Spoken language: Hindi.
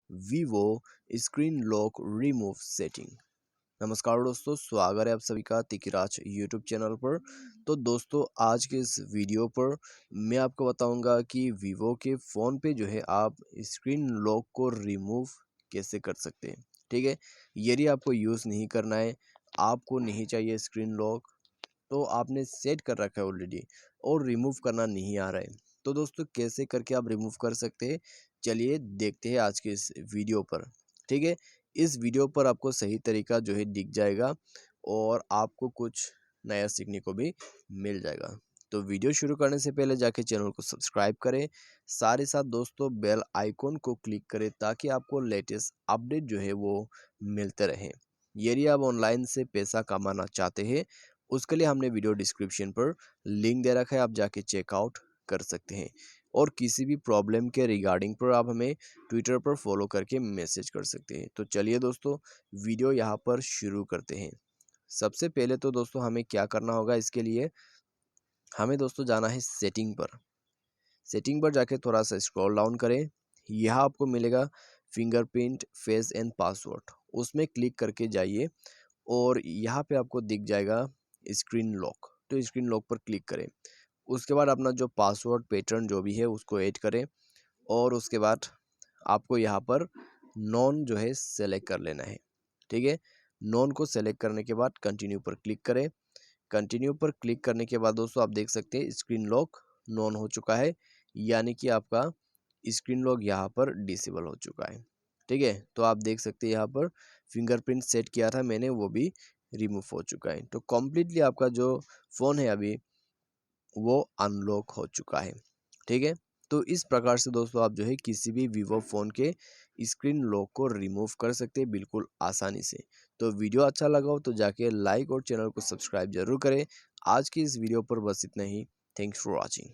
Vivo screen lock remove setting. नमस्कार दोस्तों, स्वागत है आप सभी का तिकिराज यूट्यूब चैनल पर। तो दोस्तों, आज के इस वीडियो पर मैं आपको बताऊंगा कि वीवो के फ़ोन पे जो है आप स्क्रीन लॉक को रिमूव कैसे कर सकते हैं। ठीक है, यदि आपको यूज़ नहीं करना है, आपको नहीं चाहिए स्क्रीन लॉक, तो आपने सेट कर रखा है ऑलरेडी और रिमूव करना नहीं आ रहा है, तो दोस्तों कैसे करके आप रिमूव कर सकते हैं, चलिए देखते हैं आज के इस वीडियो पर। ठीक है, इस वीडियो पर आपको सही तरीका जो है दिख जाएगा और आपको कुछ नया सीखने को भी मिल जाएगा। तो वीडियो शुरू करने से पहले जाके चैनल को सब्सक्राइब करें, साथ ही साथ दोस्तों बेल आइकॉन को क्लिक करें ताकि आपको लेटेस्ट अपडेट जो है वो मिलते रहे। यदि आप ऑनलाइन से पैसा कमाना चाहते हैं, उसके लिए हमने वीडियो डिस्क्रिप्शन पर लिंक दे रखा है, आप जाके चेकआउट कर सकते हैं। और किसी भी प्रॉब्लम के रिगार्डिंग पर आप हमें ट्विटर पर फॉलो करके मैसेज कर सकते हैं। तो चलिए दोस्तों, वीडियो यहाँ पर शुरू करते हैं। सबसे पहले तो दोस्तों हमें क्या करना होगा, इसके लिए हमें दोस्तों जाना है सेटिंग पर। सेटिंग पर जाके थोड़ा सा स्क्रॉल डाउन करें, यहाँ आपको मिलेगा फिंगरप्रिंट फेस एंड पासवर्ड, उसमें क्लिक करके जाइए और यहाँ पे आपको दिख जाएगा स्क्रीन लॉक। तो स्क्रीन लॉक पर क्लिक करें, उसके बाद अपना जो पासवर्ड पैटर्न जो भी है उसको ऐड करें और उसके बाद आपको यहाँ पर नॉन जो है सेलेक्ट कर लेना है। ठीक है, नॉन को सेलेक्ट करने के बाद कंटिन्यू पर क्लिक करें। कंटिन्यू पर क्लिक करने के बाद दोस्तों आप देख सकते हैं स्क्रीन लॉक नॉन हो चुका है, यानी कि आपका स्क्रीन लॉक यहाँ पर डिसेबल हो चुका है। ठीक है, तो आप देख सकते हैं यहाँ पर फिंगरप्रिंट सेट किया था मैंने, वो भी रिमूव हो चुका है। तो कम्प्लीटली आपका जो फ़ोन है अभी वो अनलॉक हो चुका है। ठीक है, तो इस प्रकार से दोस्तों आप जो है किसी भी वीवो फ़ोन के स्क्रीन लॉक को रिमूव कर सकते हैं बिल्कुल आसानी से। तो वीडियो अच्छा लगा हो तो जाके लाइक और चैनल को सब्सक्राइब जरूर करें। आज की इस वीडियो पर बस इतना ही। Thanks for watching.